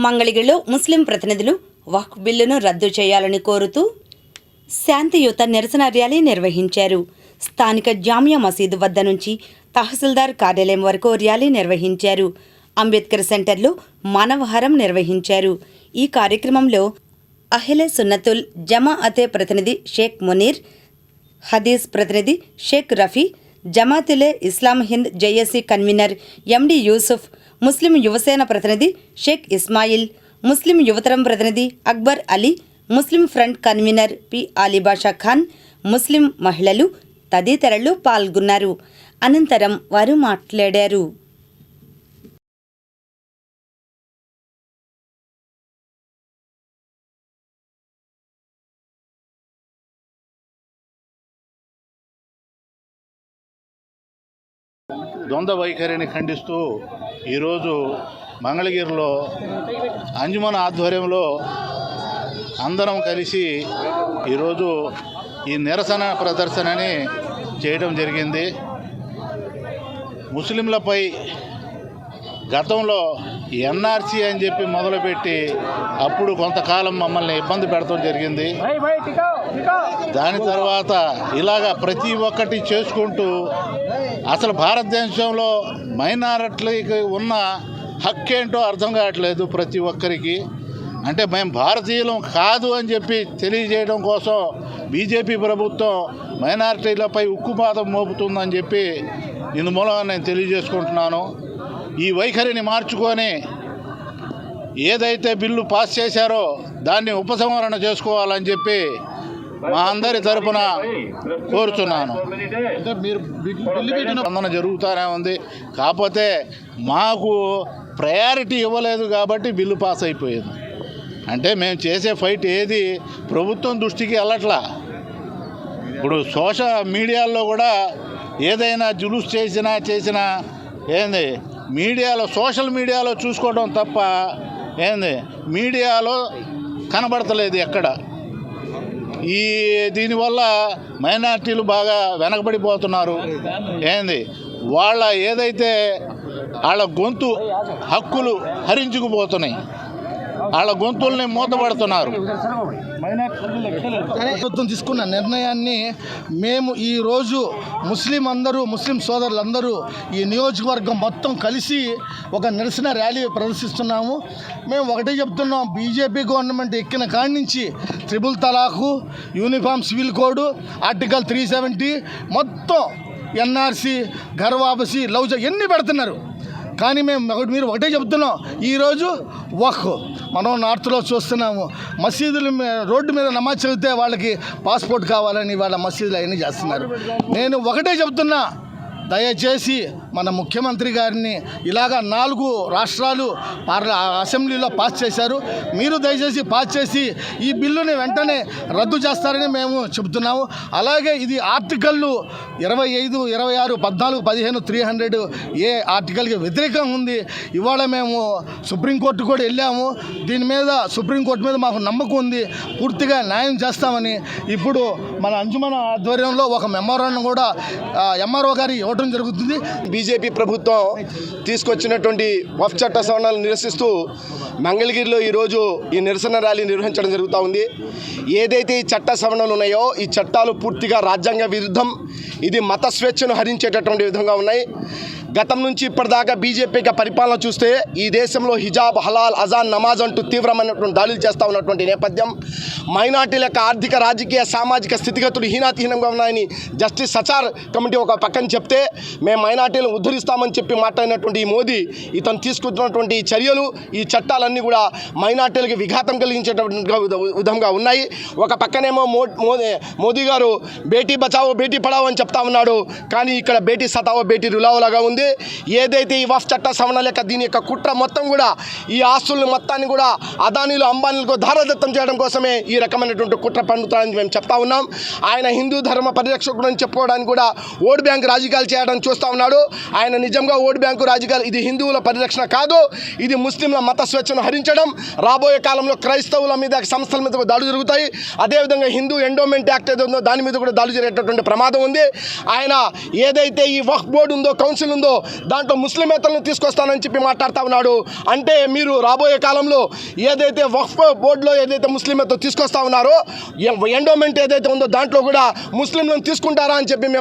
మంగళగిరిలో ముస్లిం ప్రతినిధులు వక్ఫ్ బిల్లును రద్దు చేయాలని కోరుతూ శాంతియుత నిరసన ర్యాలీ నిర్వహించారు. స్థానిక జామియా మసీదు వద్ద నుంచి తహసీల్దార్ కార్యాలయం వరకు ర్యాలీ నిర్వహించారు. అంబేద్కర్ సెంటర్లో మానవహారం నిర్వహించారు. ఈ కార్యక్రమంలో అహిలే సున్నతుల్ జమాఅతే ప్రతినిధి షేక్ మునీర్, హదీస్ ప్రతినిధి Sheikh Rafi, Jamaate Islam Hind JAC convener MD Yusuf, Muslim Yuvasena ప్రతినిధి షేక్ ఇస్మాయిల్, ముస్లిం యువతరం ప్రతినిధి Akbar Ali, Muslim front convener P Alibasha Khan, Muslim మహిళలు తదితరులు పాల్గొన్నారు. అనంతరం వారు మాట్లాడారు. ద్వంద్వ వైఖరిని ఖండిస్తూ ఈరోజు మంగళగిరిలో అంజుమన్ ఆధ్వర్యంలో అందరం కలిసి ఈరోజు ఈ నిరసన ప్రదర్శనని చేయడం జరిగింది. ముస్లింలపై గతంలో ఎన్ఆర్సీ అని చెప్పి మొదలుపెట్టి అప్పుడు కొంతకాలం మమ్మల్ని ఇబ్బంది పెడతాం జరిగింది. దాని తర్వాత ఇలాగా ప్రతి ఒక్కటి చేసుకుంటూ అసలు భారతదేశంలో మైనారిటీకి ఉన్న హక్కేంటో అర్థం కావట్లేదు ప్రతి ఒక్కరికి. అంటే మేము భారతీయులం కాదు అని చెప్పి తెలియజేయడం కోసం బీజేపీ ప్రభుత్వం మైనారిటీలపై ఉక్కుపాతం మోపుతుందని చెప్పి ఇందుమూలంగా నేను తెలియజేసుకుంటున్నాను. ఈ వైఖరిని మార్చుకొని ఏదైతే బిల్లు పాస్ చేశారో దాన్ని ఉపసంహరణ చేసుకోవాలని చెప్పి మా అందరి తరపున కోరుతున్నాను. అంటే మీరు స్పందన జరుగుతూనే ఉంది, కాకపోతే మాకు ప్రయారిటీ ఇవ్వలేదు కాబట్టి బిల్లు పాస్ అయిపోయింది. అంటే మేము చేసే ఫైట్ ఏది ప్రభుత్వం దృష్టికి వెళ్ళట్లా. ఇప్పుడు సోషల్ మీడియాలో కూడా ఏదైనా జులుస్ చేసినా ఏంది మీడియాలో సోషల్ మీడియాలో చూసుకోవడం తప్ప ఏంది మీడియాలో కనబడతలేదు ఎక్కడ. దీనివల్ల మైనారిటీలు బాగా వెనకబడిపోతున్నారు. ఏంది వాళ్ళ ఏదైతే వాళ్ళ గొంతు హక్కులు హరించుకుపోతున్నాయి, వాళ్ళ గొంతుల్ని మూతపడుతున్నారు. ప్రభుత్వం తీసుకున్న నిర్ణయాన్ని మేము ఈరోజు ముస్లిం సోదరులందరూ ఈ నియోజకవర్గం మొత్తం కలిసి ఒక నిరసన ర్యాలీ ప్రదర్శిస్తున్నాము. మేము ఒకటే చెప్తున్నాం, బీజేపీ గవర్నమెంట్ ఎక్కిన కాడి నుంచి triple talaq, uniform civil code, article 370 మొత్తం ఎన్ఆర్సీ, ఘర్ వాపసీ, లవ్ ఎన్ని పెడుతున్నారు. కానీ మీరు ఒకటే చెప్తున్నాం, ఈరోజు మనం నార్త్లో చూస్తున్నాము, మసీదులు రోడ్డు మీద నమాజ్ చదివితే వాళ్ళకి పాస్పోర్ట్ కావాలని వాళ్ళ మసీదులు అవన్నీ చేస్తున్నారు. నేను ఒకటే చెప్తున్నా, దయచేసి మన ముఖ్యమంత్రి గారిని ఇలాగా 4 రాష్ట్రాలు అసెంబ్లీలో పాస్ చేశారు, మీరు దయచేసి పాస్ చేసి ఈ బిల్లుని వెంటనే రద్దు చేస్తారని మేము చెబుతున్నాము. అలాగే ఇది ఆర్టికల్లు 25, 26, 14, 15, 300 ఏ ఆర్టికల్కి వ్యతిరేకంగా ఉంది. ఇవాళ మేము సుప్రీంకోర్టు కూడా వెళ్ళాము. దీని మీద సుప్రీంకోర్టు మీద మాకు నమ్మకం ఉంది, పూర్తిగా న్యాయం చేస్తామని. ఇప్పుడు మన అంజుమన్ ఆధ్వర్యంలో ఒక మెమోరాండం కూడా ఎంఆర్ఓ గారి ఇవ్వడం జరుగుతుంది. బీజేపీ ప్రభుత్వం తీసుకొచ్చినటువంటి వక్ఫ్ చట్ట సవరణలు నిరసిస్తూ మంగళగిరిలో ఈరోజు ఈ నిరసన ర్యాలీ నిర్వహించడం జరుగుతూ ఉంది. ఏదైతే ఈ చట్ట సవరణలు ఉన్నాయో ఈ చట్టాలు పూర్తిగా రాజ్యాంగ విరుద్ధం, ఇది మత స్వేచ్ఛను హరించేటటువంటి విధంగా ఉన్నాయి. గతం నుంచి ఇప్పటిదాకా బీజేపీకి పరిపాలన చూస్తే ఈ దేశంలో హిజాబ్, హలాల్, అజాన్, నమాజ్ అంటూ తీవ్రమైనటువంటి దాడులు చేస్తూ ఉన్నటువంటి నేపథ్యం, మైనార్టీల యొక్క ఆర్థిక, రాజకీయ, సామాజిక స్థితిగతులు హీనాతిహీనంగా ఉన్నాయని జస్టిస్ సచార్ కమిటీ ఒక పక్కన చెప్తే మేము మైనార్టీలను ఉద్ధరిస్తామని చెప్పి మాట్లాడినటువంటి ఈ మోదీ ఇతను తీసుకుంటున్నటువంటి ఈ చర్యలు, ఈ చట్టాలన్నీ కూడా మైనార్టీలకు విఘాతం కలిగించేటటువంటి విధంగా ఉన్నాయి. ఒక పక్కనేమో మోదీ గారు బేటీ బచావో బేటీ పడావో అని చెప్తా ఉన్నాడు, కానీ ఇక్కడ బేటీ సతావో బేటీ రులావోలాగా ఉంది. ఏదైతే ఈ వక్ఫ్ చట్ట సవరణ లేక దీని యొక్క కుట్ర మొత్తం కూడా ఈ ఆస్తులను మొత్తాన్ని కూడా అదానీలు, అంబానీలకు ధారదత్తం చేయడం కోసమే ఈ రకమైనటువంటి కుట్ర పండుతారని మేము చెప్తా ఉన్నాం. ఆయన హిందూ ధర్మ పరిరక్షకుడు అని చెప్పుకోవడానికి కూడా ఓటు బ్యాంక్ రాజకీయాలు చేయడం చూస్తూ ఉన్నాడు. ఆయన నిజంగా ఓటు బ్యాంకు రాజకీయాలు, ఇది హిందువుల పరిరక్షణ కాదు, ఇది ముస్లింల మత స్వేచ్ఛను హరించడం. రాబోయే కాలంలో క్రైస్తవుల మీద, సంస్థల మీద దాడులు జరుగుతాయి. అదేవిధంగా హిందూ ఎండోమెంట్ యాక్ట్ ఏదో ఉందో దాని మీద కూడా దాడులు జరిగేటటువంటి ప్రమాదం ఉంది. ఆయన ఏదైతే ఈ వక్ఫ్ బోర్డు ఉందో, కౌన్సిల్ ఉందో ఉందో దాంట్లో ముస్లిమేతలను తీసుకొస్తానని చెప్పి మాట్లాడుతూ ఉన్నాడు. అంటే మీరు రాబోయే కాలంలో ఏదైతే వక్ఫ్ బోర్డులో ఏదైతే ముస్లిమేతలు తీసుకొస్తా ఉన్నారో, ఎండోమెంట్ ఏదైతే ఉందో దాంట్లో కూడా ముస్లింలను తీసుకుంటారా అని చెప్పి మేము